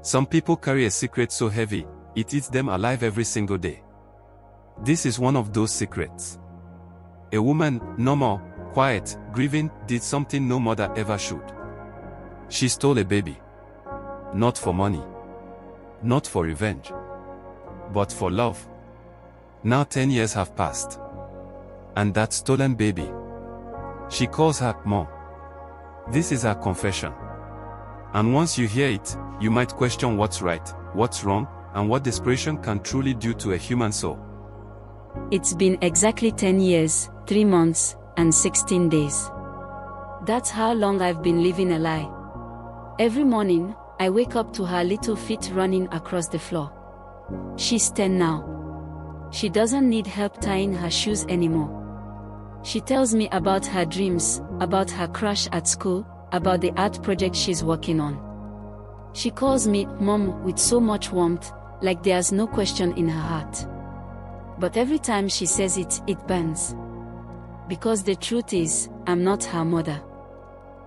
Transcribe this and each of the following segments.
Some people carry a secret so heavy, it eats them alive every single day. This is one of those secrets. A woman, normal, quiet, grieving, did something no mother ever should. She stole a baby. Not for money. Not for revenge. But for love. Now 10 years have passed. And that stolen baby. She calls her Mom. This is her confession. And once you hear it, you might question what's right, what's wrong, and what desperation can truly do to a human soul. It's been exactly 10 years, 3 months, and 16 days. That's how long I've been living a lie. Every morning, I wake up to her little feet running across the floor. She's 10 now. She doesn't need help tying her shoes anymore. She tells me about her dreams, about her crush at school, about the art project she's working on. She calls me Mom with so much warmth, like there's no question in her heart. But every time she says it, it burns. Because the truth is, I'm not her mother.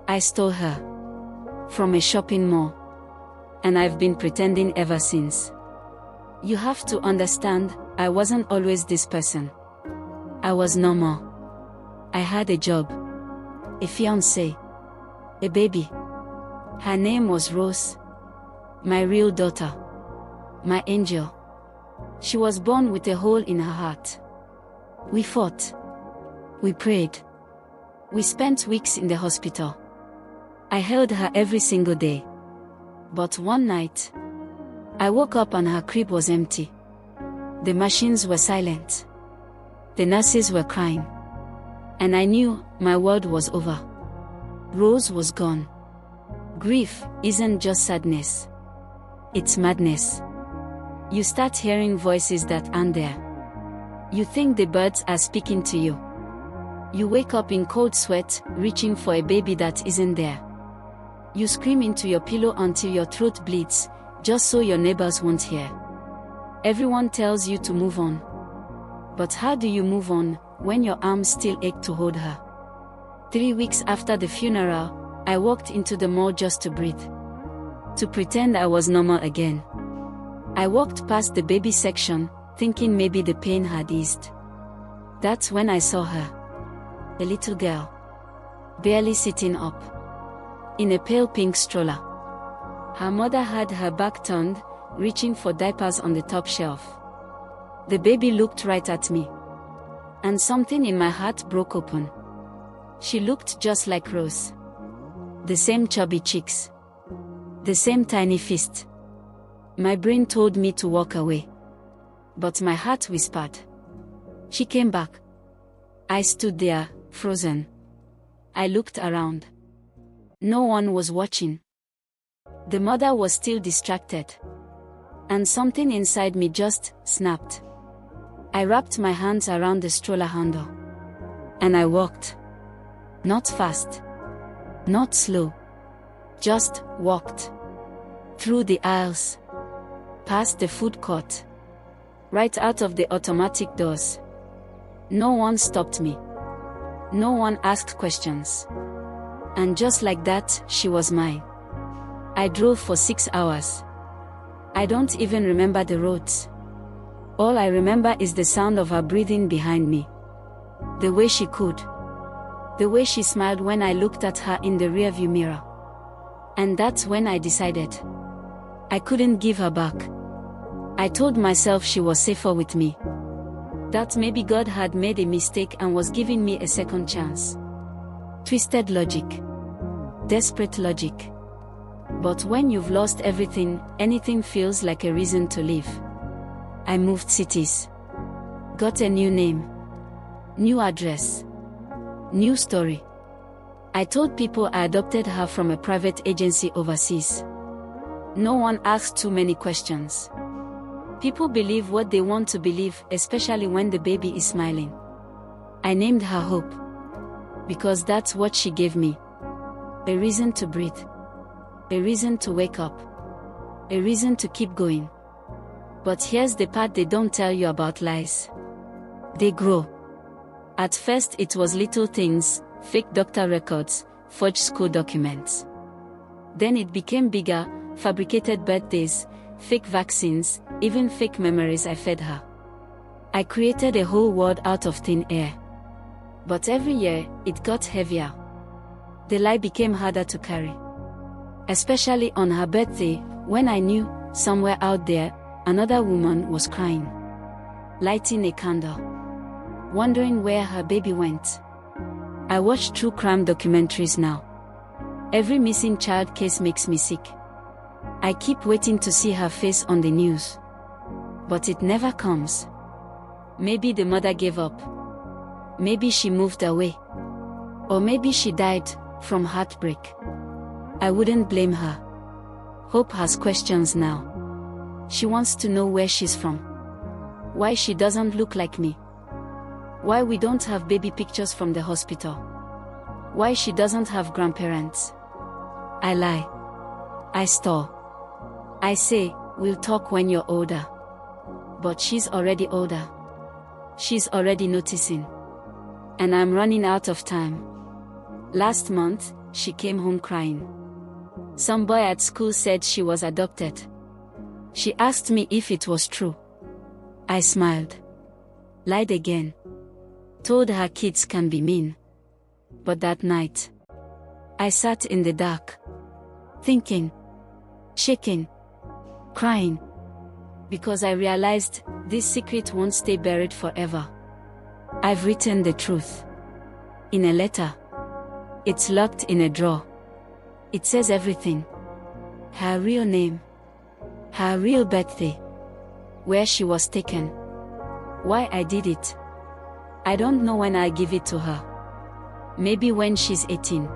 I stole her from a shopping mall. And I've been pretending ever since. You have to understand, I wasn't always this person. I was normal. I had a job, a fiancé, a baby. Her name was Rose. My real daughter. My angel. She was born with a hole in her heart. We fought. We prayed. We spent weeks in the hospital. I held her every single day. But one night, I woke up and her crib was empty. The machines were silent. The nurses were crying. And I knew my world was over. Rose was gone. Grief isn't just sadness. It's madness. You start hearing voices that aren't there. You think the birds are speaking to you. You wake up in cold sweat, reaching for a baby that isn't there. You scream into your pillow until your throat bleeds, just so your neighbors won't hear. Everyone tells you to move on. But how do you move on when your arms still ache to hold her? 3 weeks after the funeral, I walked into the mall just to breathe. To pretend I was normal again. I walked past the baby section, thinking maybe the pain had eased. That's when I saw her. A little girl. Barely sitting up. In a pale pink stroller. Her mother had her back turned, reaching for diapers on the top shelf. The baby looked right at me. And something in my heart broke open. She looked just like Rose. The same chubby cheeks. The same tiny fist. My brain told me to walk away. But my heart whispered. She came back. I stood there, frozen. I looked around. No one was watching. The mother was still distracted. And something inside me just snapped. I wrapped my hands around the stroller handle. And I walked. Not fast. Not slow. Just walked. Through the aisles. Past the food court. Right out of the automatic doors. No one stopped me. No one asked questions. And just like that, she was mine. I drove for 6 hours. I don't even remember the roads. All I remember is the sound of her breathing behind me. The way she could. The way she smiled when I looked at her in the rearview mirror. And that's when I decided. I couldn't give her back. I told myself she was safer with me. That maybe God had made a mistake and was giving me a second chance. Twisted logic. Desperate logic. But when you've lost everything, anything feels like a reason to live. I moved cities. Got a new name. New address. New story. I told people I adopted her from a private agency overseas. No one asked too many questions. People believe what they want to believe, especially when the baby is smiling. I named her Hope. Because that's what she gave me. A reason to breathe. A reason to wake up. A reason to keep going. But here's the part they don't tell you about lies. They grow. At first it was little things, fake doctor records, forged school documents. Then it became bigger, fabricated birthdays, fake vaccines, even fake memories I fed her. I created a whole world out of thin air. But every year, it got heavier. The lie became harder to carry. Especially on her birthday, when I knew, somewhere out there, another woman was crying. Lighting a candle. Wondering where her baby went. I watch true crime documentaries now. Every missing child case makes me sick. I keep waiting to see her face on the news. But it never comes. Maybe the mother gave up. Maybe she moved away. Or maybe she died from heartbreak. I wouldn't blame her. Hope has questions now. She wants to know where she's from. Why she doesn't look like me. Why we don't have baby pictures from the hospital. Why she doesn't have grandparents. I lie. I stall. I say, we'll talk when you're older. But she's already older. She's already noticing. And I'm running out of time. Last month, she came home crying. Some boy at school said she was adopted. She asked me if it was true. I smiled. Lied again. Told her kids can be mean. But that night, I sat in the dark. Thinking. Shaking. Crying. Because I realized, this secret won't stay buried forever. I've written the truth. In a letter. It's locked in a drawer. It says everything. Her real name. Her real birthday. Where she was taken. Why I did it. I don't know when I give it to her. Maybe when she's 18.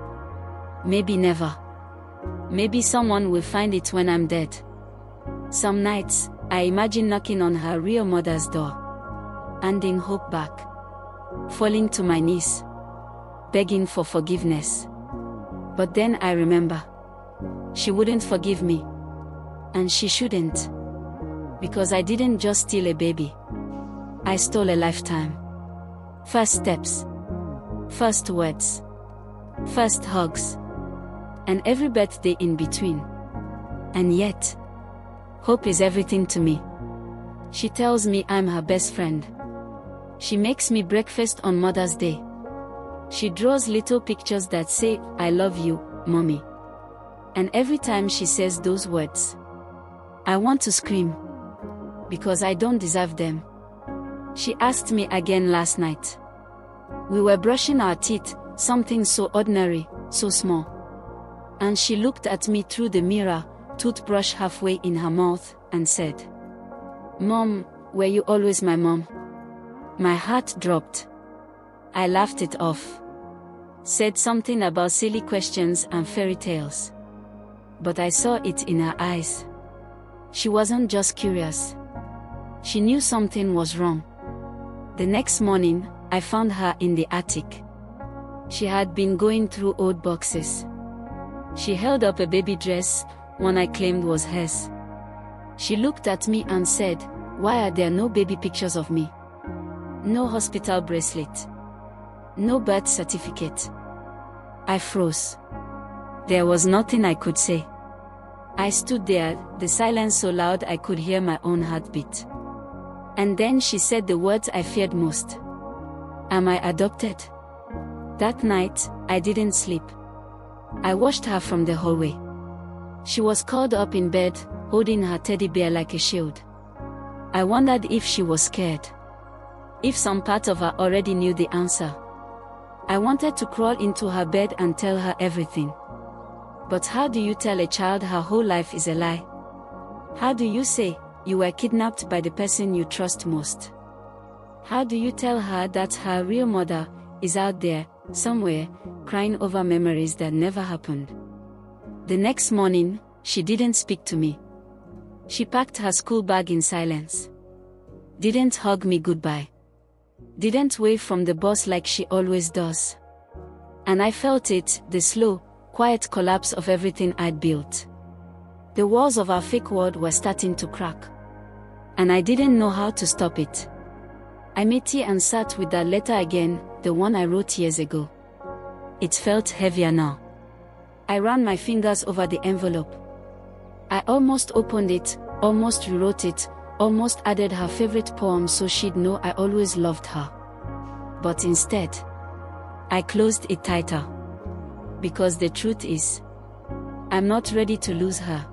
Maybe never. Maybe someone will find it when I'm dead. Some nights, I imagine knocking on her real mother's door. Handing hope back. Falling to my knees. Begging for forgiveness. But then I remember. She wouldn't forgive me. And she shouldn't. Because I didn't just steal a baby. I stole a lifetime. First steps. First words. First hugs. And every birthday in between. And yet, hope is everything to me. She tells me I'm her best friend. She makes me breakfast on Mother's Day. She draws little pictures that say, I love you, Mommy. And every time she says those words, I want to scream. Because I don't deserve them. She asked me again last night. We were brushing our teeth, something so ordinary, so small. And she looked at me through the mirror, toothbrush halfway in her mouth, and said, Mom, were you always my mom? My heart dropped. I laughed it off. Said something about silly questions and fairy tales. But I saw it in her eyes. She wasn't just curious. She knew something was wrong. The next morning, I found her in the attic. She had been going through old boxes. She held up a baby dress, one I claimed was hers. She looked at me and said, Why are there no baby pictures of me? No hospital bracelet. No birth certificate. I froze. There was nothing I could say. I stood there, the silence so loud I could hear my own heartbeat. And then she said the words I feared most. Am I adopted? That night, I didn't sleep. I watched her from the hallway. She was curled up in bed, holding her teddy bear like a shield. I wondered if she was scared. If some part of her already knew the answer. I wanted to crawl into her bed and tell her everything. But how do you tell a child her whole life is a lie? How do you say, you were kidnapped by the person you trust most? How do you tell her that her real mother is out there, somewhere, crying over memories that never happened? The next morning, she didn't speak to me. She packed her school bag in silence. Didn't hug me goodbye. Didn't wave from the bus like she always does. And I felt it, the slow, quiet collapse of everything I'd built. The walls of our fake world were starting to crack. And I didn't know how to stop it. I made tea and sat with that letter again, the one I wrote years ago. It felt heavier now. I ran my fingers over the envelope. I almost opened it, almost rewrote it, almost added her favorite poem so she'd know I always loved her. But instead, I closed it tighter. Because the truth is, I'm not ready to lose her.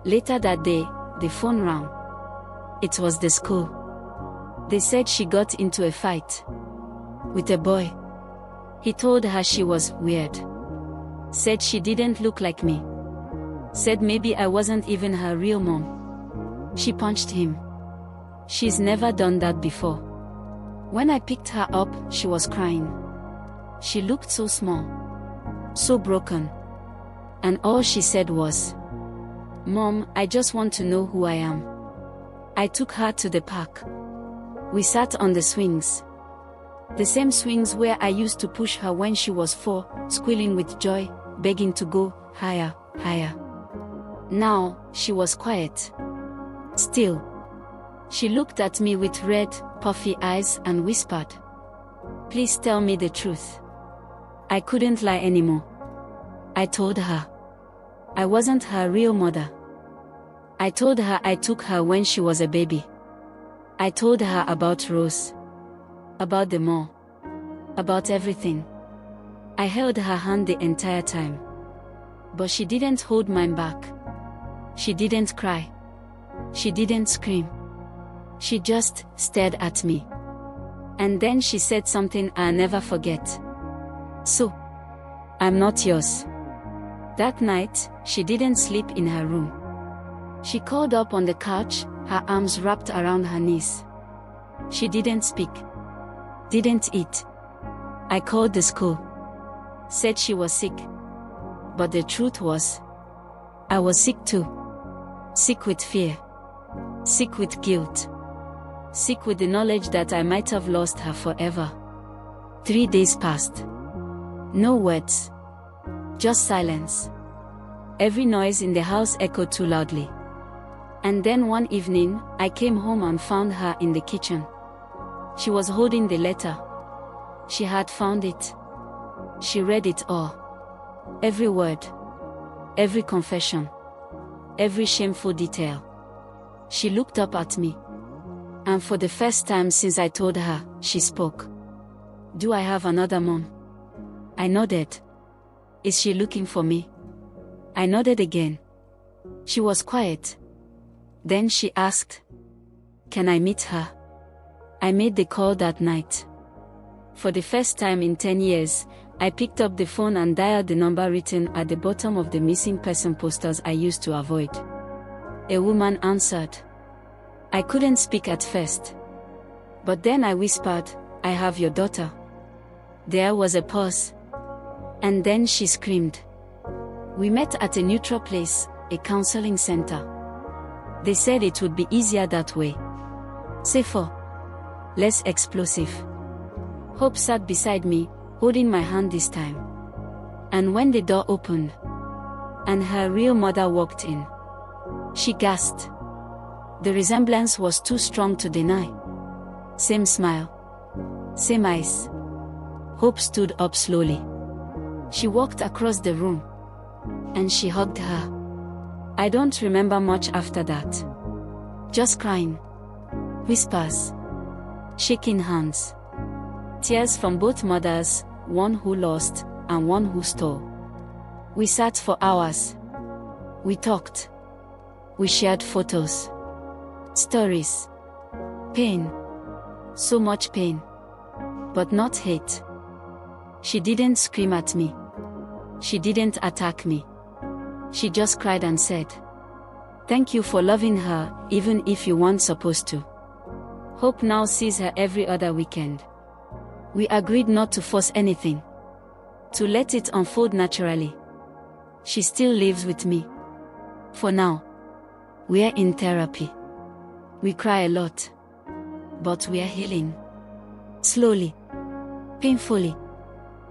Later that day, the phone rang. It was the school. They said she got into a fight with a boy. He told her she was weird. Said she didn't look like me. Said maybe I wasn't even her real mom. She punched him. She's never done that before. When I picked her up, she was crying. She looked so small, so broken. And all she said was, "Mom, I just want to know who I am." I took her to the park. We sat on the swings. The same swings where I used to push her when she was 4, squealing with joy, begging to go higher, higher. Now, she was quiet. Still. She looked at me with red, puffy eyes and whispered, "Please tell me the truth." I couldn't lie anymore. I told her I wasn't her real mother. I told her I took her when she was a baby. I told her about Rose, about the mall, about everything. I held her hand the entire time. But she didn't hold mine back. She didn't cry. She didn't scream. She just stared at me. And then she said something I'll never forget. "So, I'm not yours." That night, she didn't sleep in her room. She curled up on the couch, her arms wrapped around her knees. She didn't speak. Didn't eat. I called the school. Said she was sick. But the truth was, I was sick too. Sick with fear. Sick with guilt. Sick with the knowledge that I might have lost her forever. 3 days passed. No words. Just silence. Every noise in the house echoed too loudly. And then one evening, I came home and found her in the kitchen. She was holding the letter. She had found it. She read it all. Every word. Every confession. Every shameful detail. She looked up at me. And for the first time since I told her, she spoke. "Do I have another mom?" I nodded. "Is she looking for me?" I nodded again. She was quiet. Then she asked, "Can I meet her?" I made the call that night. For the first time in 10 years, I picked up the phone and dialed the number written at the bottom of the missing person posters I used to avoid. A woman answered. I couldn't speak at first. But then I whispered, "I have your daughter." There was a pause. And then she screamed. We met at a neutral place, a counseling center. They said it would be easier that way. Safer. Less explosive. Hope sat beside me, holding my hand this time. And when the door opened, and her real mother walked in, she gasped. The resemblance was too strong to deny. Same smile. Same eyes. Hope stood up slowly. She walked across the room. And she hugged her. I don't remember much after that. Just crying. Whispers. Shaking hands. Tears from both mothers, one who lost, and one who stole. We sat for hours. We talked. We shared photos. Stories. Pain. So much pain. But not hate. She didn't scream at me. She didn't attack me. She just cried and said, "Thank you for loving her, even if you weren't supposed to." Hope now sees her every other weekend. We agreed not to force anything. To let it unfold naturally. She still lives with me. For now. We're in therapy. We cry a lot. But we're healing. Slowly. Painfully.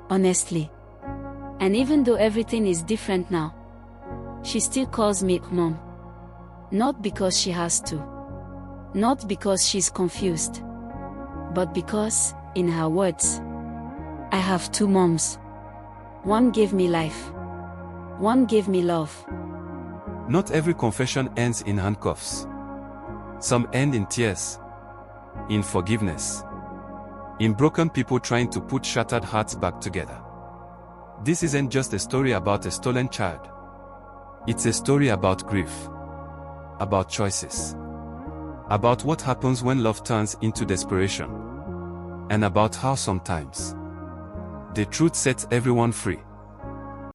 Honestly. And even though everything is different now, she still calls me Mom. Not because she has to. Not because she's confused. But because, in her words, I have two moms. One gave me life. One gave me love. Not every confession ends in handcuffs. Some end in tears, in forgiveness, in broken people trying to put shattered hearts back together. This isn't just a story about a stolen child. It's a story about grief, about choices, about what happens when love turns into desperation, and about how sometimes the truth sets everyone free.